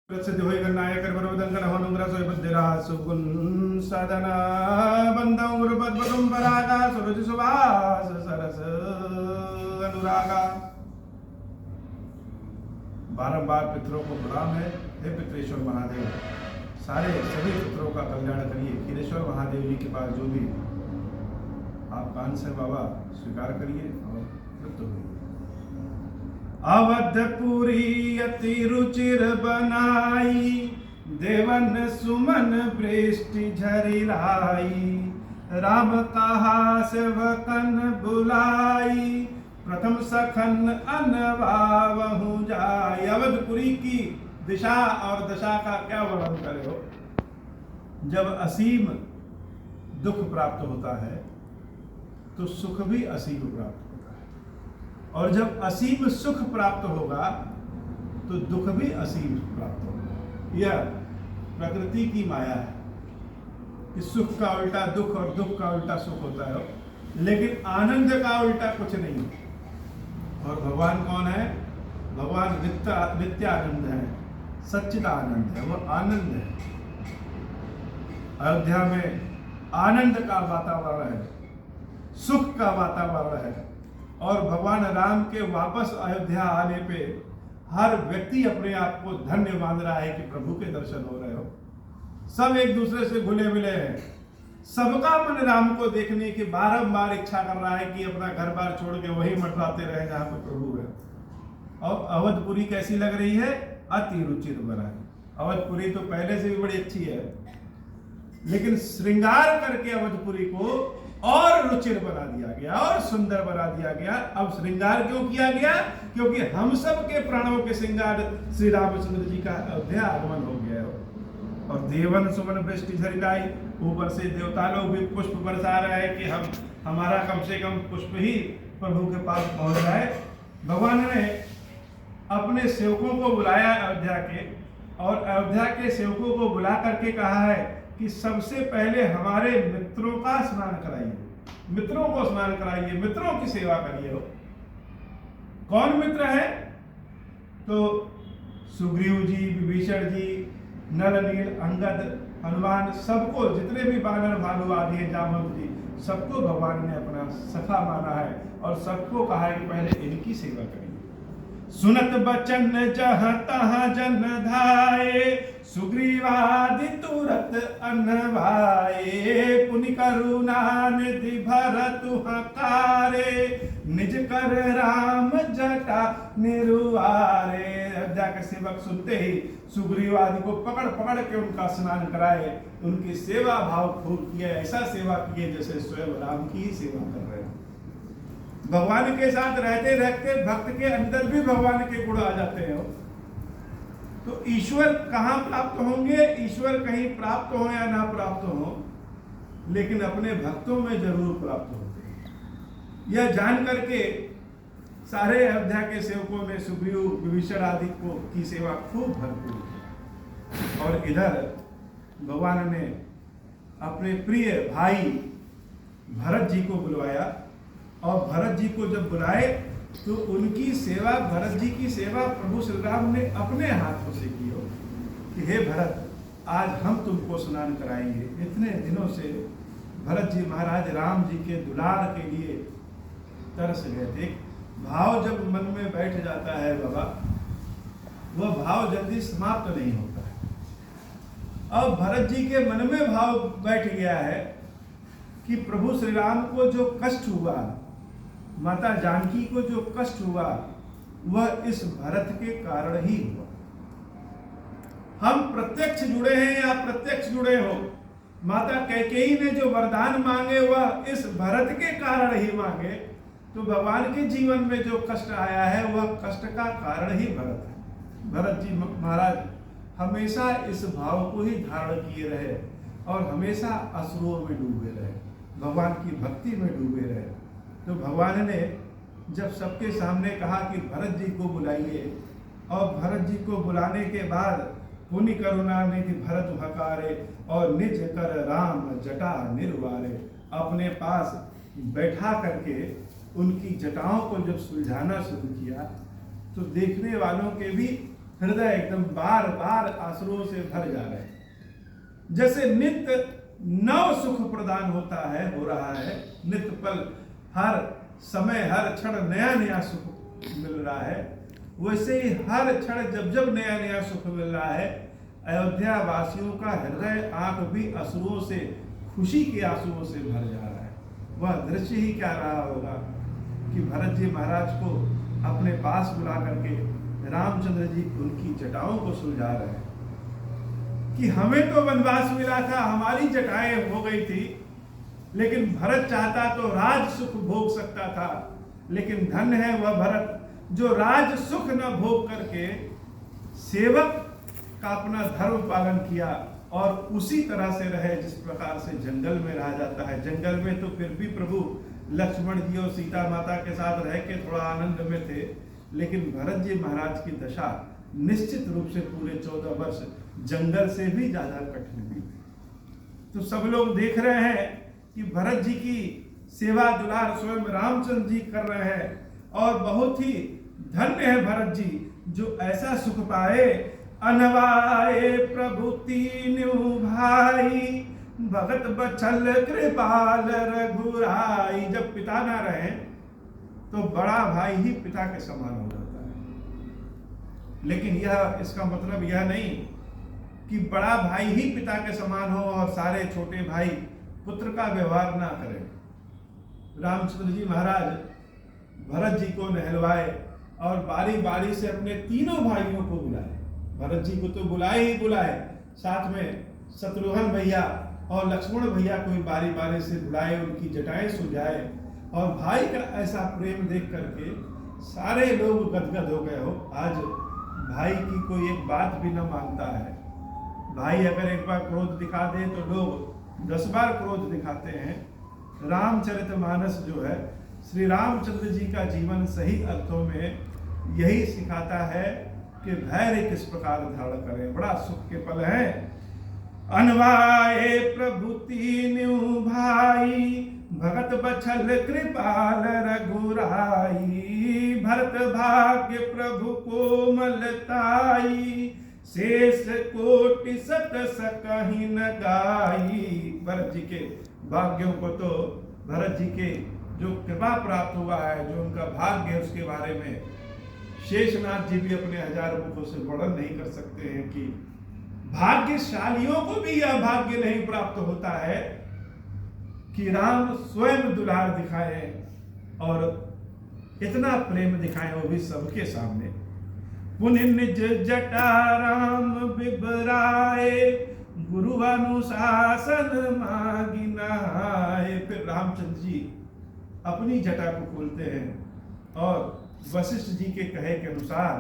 सिद्धि होय गन्नाय कर बरोदन कर होनुग्रा सोय बद्दरा सुगुन साधना बंदं गुरुपद्मं परागा सुरुचि सुवास सरस अनुरागा। बारंबार पितरों को प्रणाम है। हे पितरेश्वर महादेव, सारे सभी पितरों का कल्याण करिए। खीरेश्वर महादेव जी के पास जो भी आप कान से बाबा स्वीकार करिए और तृप्त होइए। अवधपुरी अति रुचिर बनाई, देवन सुमन वृष्टि झरी लाई। राम कहा सेवकन बुलाई, प्रथम सखन अनवावहु जाय। अवधपुरी की दिशा और दशा का क्या वर्णन करे हो। जब असीम दुख प्राप्त होता है तो सुख भी असीम प्राप्त होता है, और जब असीम सुख प्राप्त होगा तो दुख भी असीम प्राप्त होगा। यह प्रकृति की माया है कि सुख का उल्टा दुख और दुख का उल्टा सुख होता है, लेकिन आनंद का उल्टा कुछ नहीं। और भगवान कौन है? भगवान नित्यानंद है, सच्चिदानंद है, वो आनंद है। अयोध्या में आनंद का वातावरण है, सुख का वातावरण है, और भगवान राम के वापस अयोध्या आने पे हर व्यक्ति अपने आप को धन्य मान रहा है कि प्रभु के दर्शन हो रहे हो। सब एक दूसरे से घुले मिले हैं, सबका मन राम को देखने की बारंबार इच्छा कर रहा है कि अपना घर बार छोड़ के वही मंडराते रहे जहां पे प्रभु है। और अवधपुरी कैसी लग रही है? अति रुचिर बनाई। अवधपुरी तो पहले से भी बड़ी अच्छी है, लेकिन श्रृंगार करके अवधपुरी को और रुचिर बना दिया गया और सुंदर बना दिया गया। अब श्रृंगार क्यों किया गया? क्योंकि हम सब के प्राणों के श्रृंगार श्री रामचंद्र जी का अयोध्या आगमन हो गया है। और देवन सुमन वृष्टि झरी लाई, ऊपर से देवता लोग भी पुष्प बरसा रहे हैं कि हमारा कम से कम पुष्प ही प्रभु के पास पहुंच जाए। भगवान ने अपने सेवकों को बुलाया अयोध्या के, और अयोध्या के सेवकों को बुला करके कहा है कि सबसे पहले हमारे मित्रों का स्नान कराइए, मित्रों को स्नान कराइए, मित्रों की सेवा करिए। हो कौन मित्र है? तो सुग्रीव जी, विभीषण जी, नल नील, अंगद, हनुमान, सबको, जितने भी वानर भालू आदि हैं, जामवंत जी, सबको भगवान ने अपना सखा माना है और सबको कहा है कि पहले इनकी सेवा करिए। सुनत बचन जहाँ तहाँ जन धाये, सुग्रीवादि तुरत अनवाये। पुनि करुणा निधि भरतु हकारे, निज कर राम जटा निरुआरे। अयोध्या के सेवक सुनते ही सुग्रीव आदि को पकड़ पकड़ के उनका स्नान कराए, उनकी सेवा भाव खूब किए, ऐसा सेवा किए जैसे स्वयं राम की ही सेवा कर रहे हैं। भगवान के साथ रहते रहते भक्त के अंदर भी भगवान के गुण आ जाते हैं। तो ईश्वर कहाँ प्राप्त होंगे? ईश्वर कहीं प्राप्त हो या ना प्राप्त हो, लेकिन अपने भक्तों में जरूर प्राप्त होते हैं। यह जान करके सारे अयोध्या के सेवकों ने सुग्रीव, विभीषण आदि को की सेवा खूब भरपूर की। और इधर भगवान ने अपने प्रिय भाई भरत जी को बुलवाया, और भरत जी को जब बुलाए तो उनकी सेवा, भरत जी की सेवा प्रभु श्री राम ने अपने हाथों से की हो कि हे भरत, आज हम तुमको स्नान कराएंगे। इतने दिनों से भरत जी महाराज राम जी के दुलार के लिए तरस गए थे। भाव जब मन में बैठ जाता है बाबा, वह भाव जल्दी समाप्त नहीं होता है। अब भरत जी के मन में भाव बैठ गया है कि प्रभु श्री राम को जो कष्ट हुआ, माता जानकी को जो कष्ट हुआ, वह इस भरत के कारण ही हुआ। हम प्रत्यक्ष जुड़े हैं या प्रत्यक्ष जुड़े हो, माता कैकेयी ने जो वरदान मांगे वह इस भरत के कारण ही मांगे। तो भगवान के जीवन में जो कष्ट आया है वह कष्ट का कारण ही भरत है। भरत जी महाराज हमेशा इस भाव को ही धारण किए रहे और हमेशा असुरों में डूबे रहे, भगवान की भक्ति में डूबे रहे। तो भगवान ने जब सबके सामने कहा कि भरत जी को बुलाइए, और भरत जी को बुलाने के बाद पुनि करुणा निधि भरत हकारे, और निज कर राम जटा निर्वारे, अपने पास बैठा करके उनकी जटाओं को जब सुलझाना शुरू किया तो देखने वालों के भी हृदय एकदम बार बार आंसुओं से भर जा रहे हैं। जैसे नित्य नव सुख प्रदान होता है, हो रहा है, नित्य पल हर समय हर क्षण नया नया सुख मिल रहा है, वैसे ही हर क्षण जब जब नया नया सुख मिल रहा है, अयोध्या वासियों का हृदय आंख भी अश्रुओं से, खुशी के आंसुओं से भर जा रहा है। वह दृश्य ही क्या रहा होगा कि भरत जी महाराज को अपने पास बुला करके रामचंद्र जी उनकी जटाओं को सुलझा रहे हैं कि हमें तो वनवास मिला था, हमारी जटाएं हो गई थी, लेकिन भरत चाहता तो राज सुख भोग सकता था, लेकिन धन्य है वह भरत जो राज सुख न भोग करके सेवक का अपना धर्म पालन किया और उसी तरह से रहे जिस प्रकार से जंगल में रहा जाता है। जंगल में तो फिर भी प्रभु लक्ष्मण जी और सीता माता के साथ रह के थोड़ा आनंद में थे, लेकिन भरत जी महाराज की दशा निश्चित रूप से पूरे 14 वर्ष जंगल से भी ज्यादा कठिन हुई। तो सब लोग देख रहे हैं कि भरत जी की सेवा दुलार स्वयं रामचंद्र जी कर रहे हैं और बहुत ही धन्य है भरत जी जो ऐसा सुख पाए। अनवाए प्रभु तीनों भाई, भगत बछल कृपाल रघुराई। जब पिता ना रहे तो बड़ा भाई ही पिता के समान हो जाता है, लेकिन यह इसका मतलब यह नहीं कि बड़ा भाई ही पिता के समान हो और सारे छोटे भाई पुत्र का व्यवहार ना करें। रामचंद्र जी महाराज भरत जी को नहलवाए और बारी बारी से अपने तीनों भाइयों को बुलाए। भरत जी को तो बुलाए ही बुलाए, साथ में शत्रुघ्न भैया और लक्ष्मण भैया को भी बारी बारी से बुलाए, उनकी जटाएं सुलझाए। और भाई का ऐसा प्रेम देख करके सारे लोग गदगद हो गए हो। आज भाई की कोई एक बात भी न मानता है। भाई अगर एक बार क्रोध दिखा दे तो लोग 10 बार क्रोध दिखाते हैं। रामचरितमानस जो है, श्री रामचंद्र जी का जीवन सही अर्थों में यही सिखाता है कि धैर्य किस प्रकार धारण करें। बड़ा सुख के पल है। अनवाए प्रभु तीनों भाई, भगत बछल कृपाल रघुराई। भरत भाग्य प्रभु कोमलताई, शेष कोटि सत सकहि न गाई। भरत जी के भाग्यों को तो भरत जी के जो कृपा प्राप्त हुआ है, जो उनका भाग्य है, उसके बारे में शेषनाथ जी भी अपने 1000 मुखों से वर्णन नहीं कर सकते हैं कि भाग्यशालियों को भी यह भाग्य नहीं प्राप्त होता है कि राम स्वयं दुलार दिखाए और इतना प्रेम दिखाए, वो भी सबके सामने। पुनि निज जटा राम बिबराए, गुरु अनुशासन मांगी नहाए। फिर रामचंद्र जी अपनी जटा को खोलते हैं और वशिष्ठ जी के कहे के अनुसार,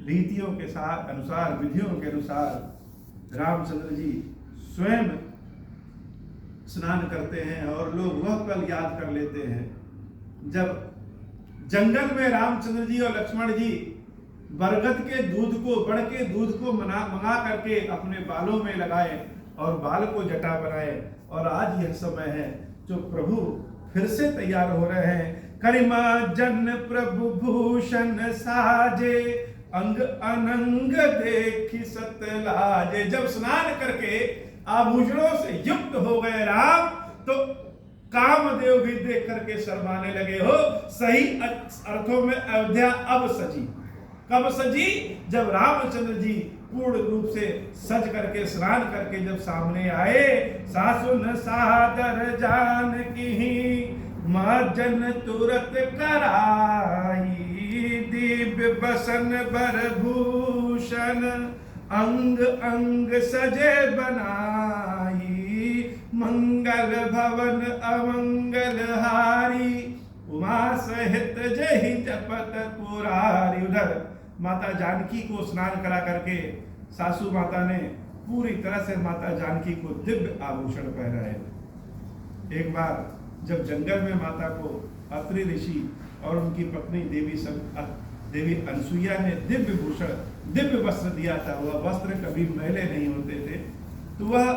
रीतियों के साथ अनुसार, विधियों के अनुसार रामचंद्र जी स्वयं स्नान करते हैं और लोग वह पल याद कर लेते हैं जब जंगल में रामचंद्र जी और लक्ष्मण जी बरगद के दूध को, बड़ के दूध को मंगा करके अपने बालों में लगाए और बाल को जटा बनाए। और आज यह समय है जो प्रभु फिर से तैयार हो रहे हैं। करिमा जन प्रभु भूषण साजे, अंग अनंग देखी सतलाजे। जब स्नान करके आभूषणों से युक्त हो गए राम, तो कामदेव भी देख करके शर्माने लगे हो। सही अर्थों में अयोध्या अब सजी। कब सजी? जब रामचंद्र जी पूर्ण रूप से सज करके, स्नान करके जब सामने आए। सासुन सादर जान की, मार्जन तुरत कराई। दिव्य बसन बर भूषण, अंग अंग सजे बनाई। मंगल भवन अमंगल हारी, उमा सहित जहि जपत पुरारी। उधर माता जानकी को स्नान करा करके सासू माता ने पूरी तरह से माता जानकी को दिव्य आभूषण पहनाए। एक बार जब जंगल में माता को अत्रि ऋषि और उनकी पत्नी देवी अनसुईया ने दिव्य भूषण, दिव्य वस्त्र दिया था, वह वस्त्र कभी मैले नहीं होते थे, तो वह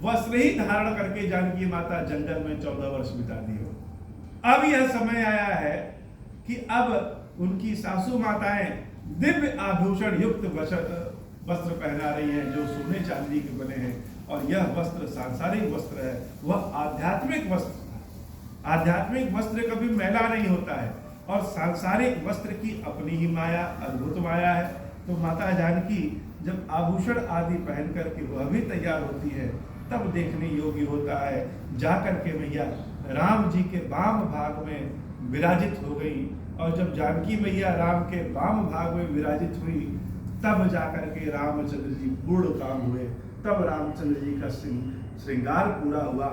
वस्त्र ही धारण करके जानकी माता जंगल में 14 वर्ष बिता दी हो। अब यह समय आया है कि अब उनकी सासू माताएं दिव्य आभूषण युक्त वस्त्र पहना रही हैं जो सोने चांदी के बने हैं। और यह वस्त्र सांसारिक वस्त्र है, वह आध्यात्मिक वस्त्र था। आध्यात्मिक वस्त्र कभी मैला नहीं होता है और सांसारिक वस्त्र की अपनी ही माया, अद्भुत माया है। तो माता जानकी जब आभूषण आदि पहन करके वह भी तैयार होती है तब देखने योग्य होता है। जाकर के मैया राम जी के वाम भाग में विराजित हो गई और जब जानकी मैया राम के वाम भाग में विराजित हुई तब जाकर के रामचंद्र जी पूर्ण काम हुए। तब रामचंद्र जी का श्रृंगार पूरा हुआ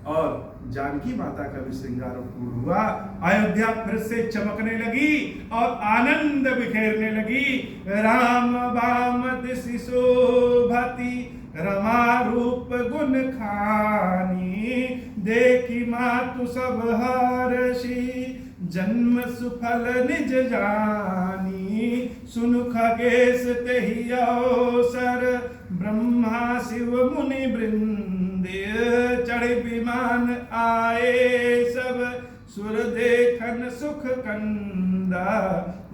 और जानकी माता का भी श्रृंगार पूर्ण हुआ। अयोध्या फिर से चमकने लगी और आनंद बिखेरने लगी। राम वाम दिशि शोभति रमा रूप गुण खानी, देखी मातु सब हर्षि जन्म सुफल निज जानी। सुनु खगेश तेहि अवसर ब्रह्मा शिव मुनि वृंद, चढ़ विमान आए सब सुर देखन सुख कंदा।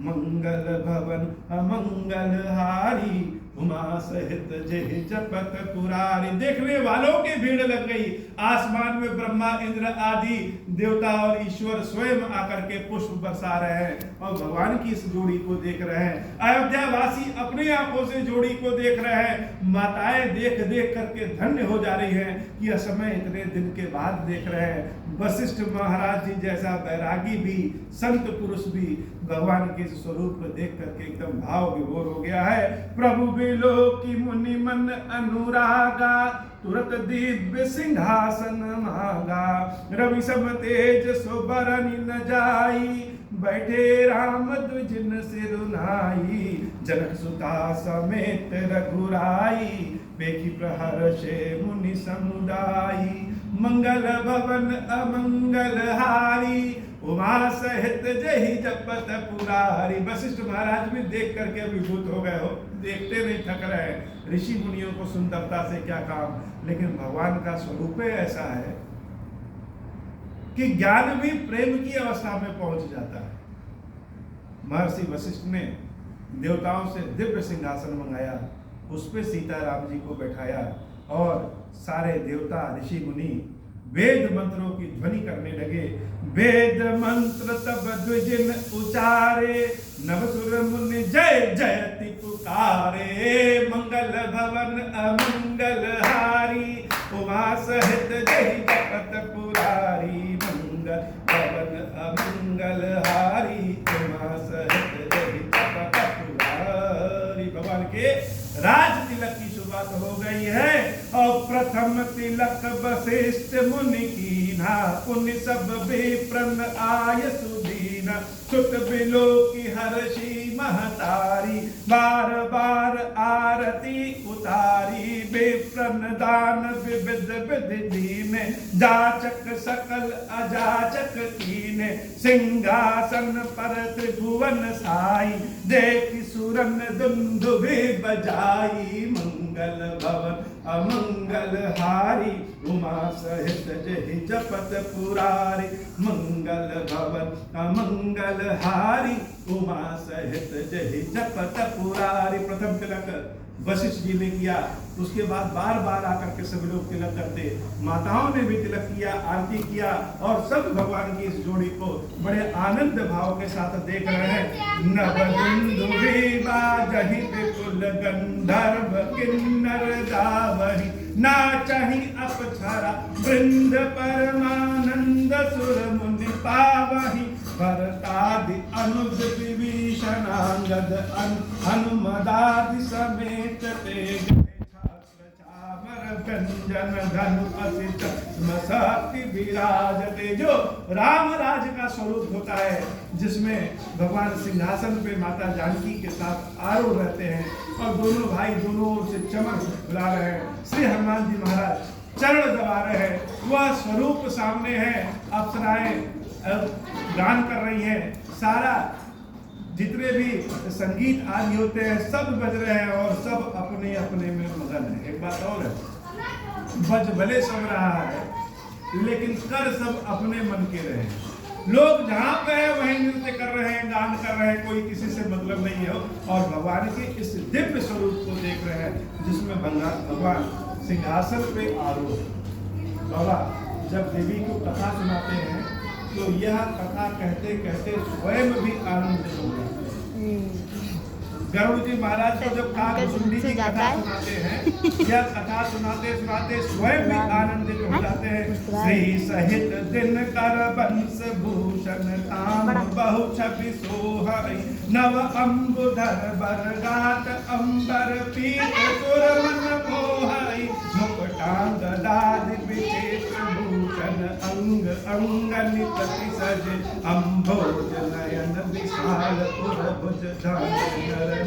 मंगल भवन अमंगल हारी उमा सहित जय जपत पुरारी। देखने वालों की भीड़ लग गई। आसमान में ब्रह्मा इंद्र आदि देवता और ईश्वर स्वयं आकर के पुष्प बरसा रहे हैं और भगवान की इस जोड़ी को देख रहे हैं। अयोध्या वासी अपनी आंखों से जोड़ी को देख रहे हैं। माताएं देख देख करके धन्य हो जा रही हैं कि यह समय इतने दिन के बाद देख रहे हैं। वशिष्ठ महाराज जी जैसा बैरागी भी, संत पुरुष भी भगवान के स्वरूप को देख करके एकदम भाव विभोर हो गया है। प्रभु बिलो की मुनि मन अनुरागा, तुरत दिव्य सिंहासन मांगा। रवि सम तेज सोबरनि न जाई, बैठे राम द्विजिन सिरुनाई। जनक सुता समेत रघुराई, देखी प्रहर्षे मुनि समुदायी। मंगल भवन अमंगल हारी, उमा सहित जय जपत पुरारी। वशिष्ठ महाराज भी देख करके अभिभूत हो गए हो, देखते नहीं थक रहे हैं। ऋषि मुनियों को सुंदरता से क्या काम, लेकिन भगवान का स्वरूप ऐसा है कि ज्ञान भी प्रेम की अवस्था में पहुंच जाता है। महर्षि वशिष्ठ ने देवताओं से दिव्य सिंहासन मंगाया, उस पे सीताराम जी को बैठाया और सारे देवता ऋषि मुनि वेद मंत्रों की ध्वनि करने लगे। वेद मंत्र तब द्विजिन उचारे, नवसुर मुनि जय जयति पुकारे। मंगल भवन अमंगल हारी, उमा सहित जय जपत पुरारी। मंगल भवन अमंगल हारी, उमा सहित जय जपत पुरारी। भगवान के राज तिलक की शुरुआत हो गई है और प्रथम तिलक वशिष्ठ मुनि कीन्हा। पुण्य सब विप्रन आय सुदीना, सुत बिलो की हर्षि महतारी। बार बार आरती उतारी, विप्रन दान विविध विधि दीने। जाचक सकल अजाचक कीने, सिंहासन पर त्रिभुवन साई। देखी सुरन दुंदुभि बजाई, मंगल भवन अमंगल हारी। उमा सहित जय जपत पुरारी, मंगल भवन अमंगल हारी। उमा सहित जय जपत पुरारी। प्रथम तिलक वशिष्ठ जी ने किया, उसके बाद बार बार आकर के सभी लोग तिलक करते। माताओं ने भी तिलक किया, आरती किया और सब भगवान की इस जोड़ी को बड़े आनंद भाव के साथ देख रहे हैं। नवदुंदुभि बाजहि विपुल गंधर्व किन्नर गावहि। नाचहि अप्सरा वृंद परमानंद, सुर मुनि पावहि। भरतादि अनुज विभीषणांगद, हनुमदादि समेत ते व्यंजन धनु असित विराजते। जो राम राज का स्वरूप होता है, जिसमें भगवान सिंहासन पे माता जानकी के साथ आरूढ़ रहते हैं और दोनों भाई दोनों ओर से चमक बुला रहे हैं। श्री हनुमान जी महाराज चरण दबा रहे हैं, वह स्वरूप सामने है। अप्सराएं गान कर रही हैं, सारा जितने भी संगीत आदि होते हैं सब बज रहे हैं और सब अपने अपने में मगन है। एक बात और है, बज भले सब रहा है लेकिन कर सब अपने मन के रहे। लोग जहाँ पे है वहीं नृत्य कर रहे हैं, गान कर रहे हैं, कोई किसी से मतलब नहीं है और भगवान के इस दिव्य स्वरूप को देख रहे हैं जिसमें भगवान सिंहासन पे आरूढ़ है। बाबा जब देवी को कथा सुनाते हैं तो यह कथा कहते कहते स्वयं भी आनंदित हो जाते हैं। गरुड़ जी महाराज को जब काकभुसुंडी की कथा सुनाते हैं, यह कथा सुनाते सुनाते स्वयं भी आनंदित हो जाते हैं। श्री सहित दिन कर बंस भूषण धाम बहु छवि सोहई नव अम्बुधर बरगात अंबर पीत सुर मन मोहई मुकुटांग दाद विचित्र भूषण अंग अंगनित सज अम्भोज नयन विशाल पुरभुज धाम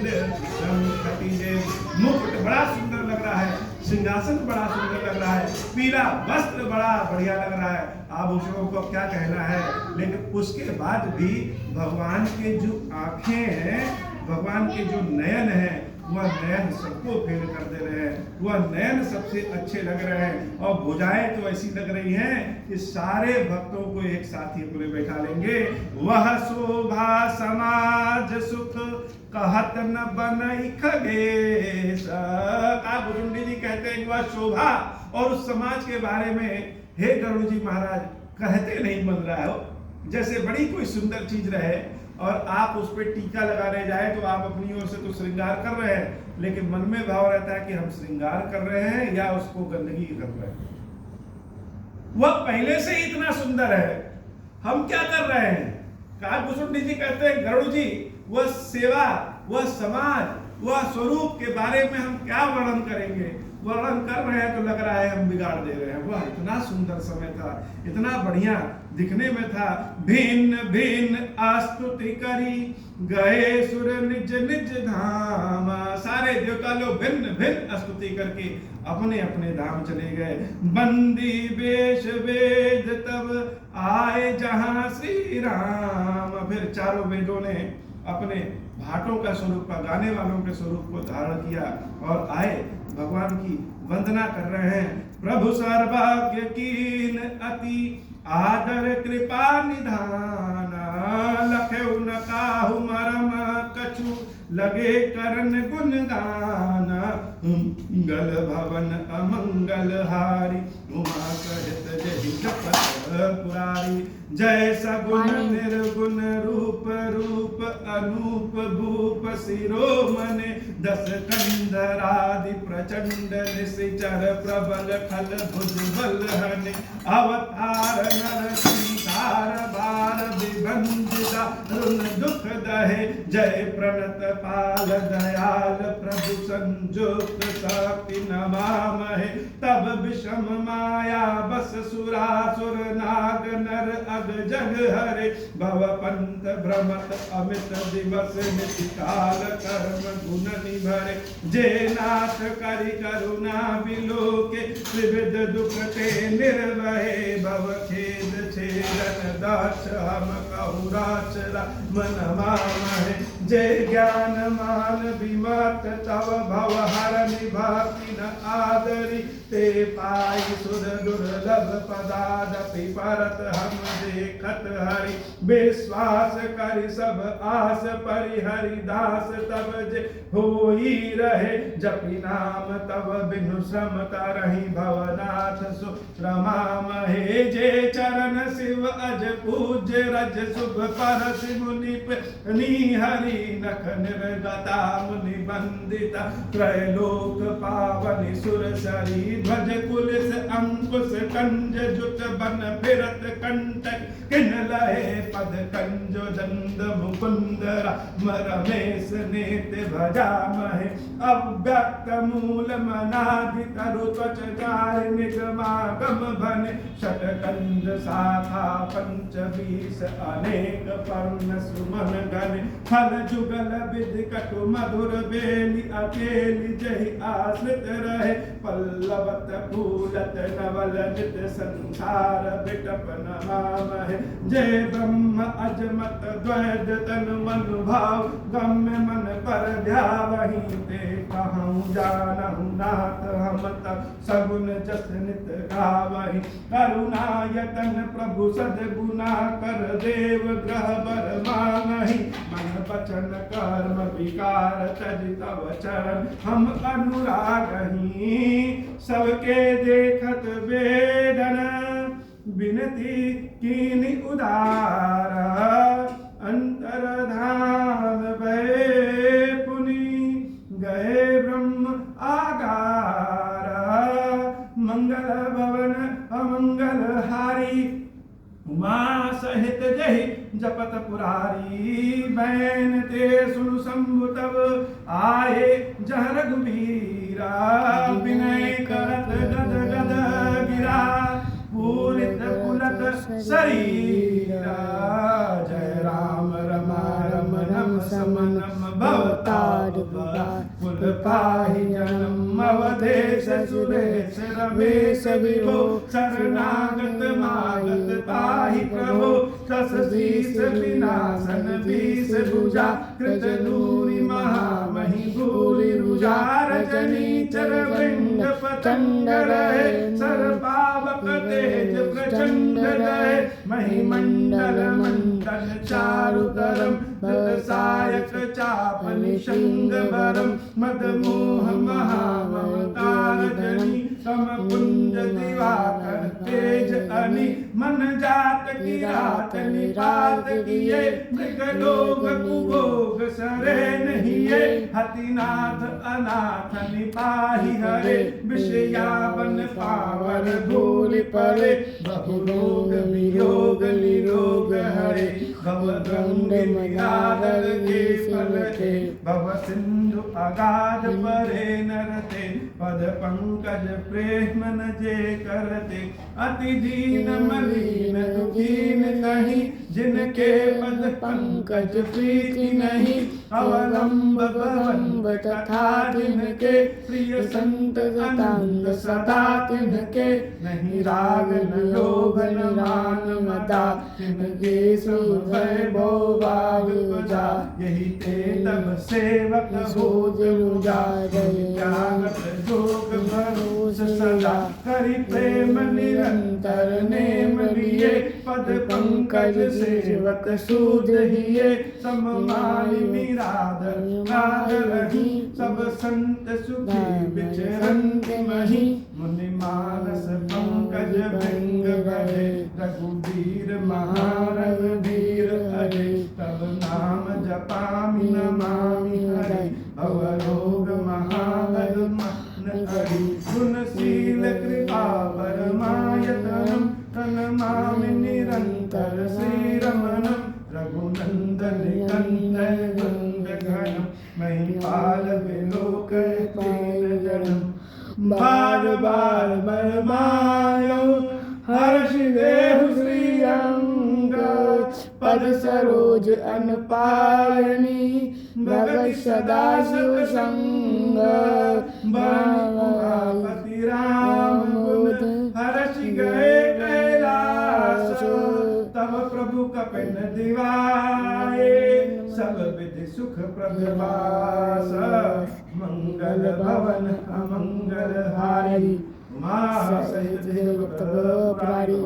मुकुट बड़ा सुंदर लग रहा है, सिंहासन बड़ा सुंदर लग रहा है, पीला वस्त्र बड़ा बढ़िया लग रहा है, आभूषणों को क्या कहना है। लेकिन उसके बाद भी भगवान के जो आंखें हैं, भगवान के जो नयन हैं, वह नयन सबको फेल कर दे रहे हैं, वह नयन सबसे अच्छे लग रहे हैं और भुजाएं तो ऐसी लग रही हैं कि सारे भक्तों को एक साथ ही पूरे बैठा लेंगे। वह शोभा समाज सुख कहत न बनई खगेश। काकभुसुंडी जी कहते हैं वह शोभा और उस समाज के बारे में हे गरुड़ जी महाराज कहते नहीं बन रहा हो। जैसे बड़ी कोई सुंदर चीज रहे और आप उस पर टीका लगाने जाए तो आप अपनी ओर से तो श्रृंगार कर रहे हैं, लेकिन मन में भाव रहता है कि हम श्रृंगार कर रहे हैं या उसको गंदगी कर रहे हैं। वह पहले से ही इतना सुंदर है, हम क्या कर रहे हैं। काकभुसुंडी जी कहते हैं गरुड़ जी वह सेवा, वह समाज, वह स्वरूप के बारे में हम क्या वर्णन करेंगे। वर्णन कर रहे हैं तो लग रहा है हम बिगाड़ दे रहे हैं। वह इतना सुंदर समय था, इतना बढ़िया दिखने में था। भिन्न भिन्न आस्तुति करी गए सुर निज निज धाम। सारे देवता लोग भिन्न भिन्न स्तुति करके अपने अपने धाम चले गए। बंदी वेश वेद तब आए जहां श्री राम। फिर चारों वेदों ने अपने भाटों का स्वरूप का, गाने वालों के स्वरूप को धारण किया और आए भगवान की वंदना कर रहे हैं। प्रभु सर्वज्ञ कीन अति आदर कृपा निधान। लखेउ न काहु मरम कछु लगे करन गुणगान। मंगल भवन अमंगल हारी उमा सहित जहि जपत पुरारी। जय सगुण निर्गुण रूप रूप अनूप भूप शिरोमणि। दस कंधरादि प्रचंड निशिचर प्रबल खल भुज बल हनि। अवतार नर सीतार बार विभंजिता रुन दुख दहे। जय प्रणत पाल दयाल प्रभु संजुक्त शक्ति नमामहे। तब विषम माया बस सुरासुर नाग नर अग जग हरे। भव पंथ भ्रमत अमित दिवस निति काल कर्म गुण निभरे। जे नाथ करि करुणा बिलोके त्रिविध दुख ते निर्वहे। भव खेद छेदन दास हम कहु राचरा मन मामहे। जय ज्ञान मान विमत तव भव हरनि भक्ति न आदरी। ते पाई सुर दुर्लभ पदादपि परत हम देखत हरि। विश्वास करि सब आस परिहरि दास तब जे होई रहे। जपि नाम तब बिनु श्रम तरहि भवनाथ सुश्रमा महे। जे चरण शिव अज पूज्य रज शुभ परस मुनि हरि। नख निर्गता मुनि बंदिता त्रैलोक पावनि सुरसरी। ध्वज कुलिस अंकुश कंज जुट बन फिरत कंटक। किन लहे पद कंजो दंद मुकुंदरा रमेश नेत भजा महे। अव्यक्त मूल मनादि तरु त्वच जाय निगमागम बने। शतकंज शाखा पंच बीस अनेक पर्ण सुमन गणे। फल जुगल विधि कटु मधुर बेली अकेली जहि आश्रित रहे। पल्लवत फूलत नव धवल नित संसार बिटप नमामहे। जय ब्रह्म अजमत द्वैत तन मन भाव गम्य मन पर ध्यावहि ते कहूँ जानहु नाथ हम तब सगुन जस नित गावहि। करुणायतन प्रभु सद्गुना कर देव ग्रह बर मांगहि। मन वचन कर्म विकार तज तव चरण हम अनुरागहि। सबके देखत वेदन बिनती कीनि उदार अंतरधाम भय पुनि गए ब्रह्म आगार। मंगल भवन अमंगल हारी उमा सहित जय जपत पुरारी। बैन ते सुन शंभु तब आए जह रघुवीरा। विनय करत गद गद गिरा पूरित पुलक शरीरा। जय राम रम रम समनम भवतार कुल पाहि जन्म अवधेश सुरेश रमेश विभो। शरणागत मागत पाहि प्रभो दस शीस विनाशन बीस भुजा। कृत दूरी महामहि भूरि रुजा। रजनी चर वृंद पतंग रहे सर्पावक तेज प्रचंड रहे। महिमंडल मंडल चारु करम धृत सायक चाप निषंग भरम। मद मोह महाममतार जनी तम कुंज दिवाकर तेज अनि। मन जात की रात निपात किए मृग लोग कुभोग सरे नहिए। हतिनाथ अनाथ निपाहि हरे विषयावन पावर भूल परे। बहुलोग वियोग निरोग हरे भवदंड मदार के फलते। भव सिंधु अगाध परे नरते पद पंकज प्रेम न जे करते। अति दीन मलीन दुखीन नहीं जिनके पद पंकज प्रीति नहीं। अवलंब भवंब तथा जिनके प्रिय संत सतांग सदा तिनके। नहीं राग न लोभ न मान मदा तिनके सुभय भोवाग जा। यही ते तब सेवक सोज रुजा। त्यागत जोग भरोस सदा करि प्रेम निरंतर नेम लिए। पद पंकज सेवक सूझ हिये सममाई निराद नाद रही। सब संत सुखी विचरंत मही मुनि मानस पंकज भृंग भरे। रघुबीर महारघुबीर हरे तब नाम जपामि नमामि हरे। भवरोग महाभय मन हरि गुणशील कृपा परमायतनम। प्रणमामि निरंतर श्रीरमणम। रघुनंदन कंदन वंद घनम महिपाल विलोक दीन जनम। बार बार मन मायो हर्ष देहु श्री अंग। पद सरोज अनपायनी भगत सदा शिव संग। पति राम गुण हर्ष गए कैलास। तब प्रभु कपिन दिवाए सब विधि सुख प्रभवास। मंगल भवन अमंगल हारी उमा सहित देव पुरारी।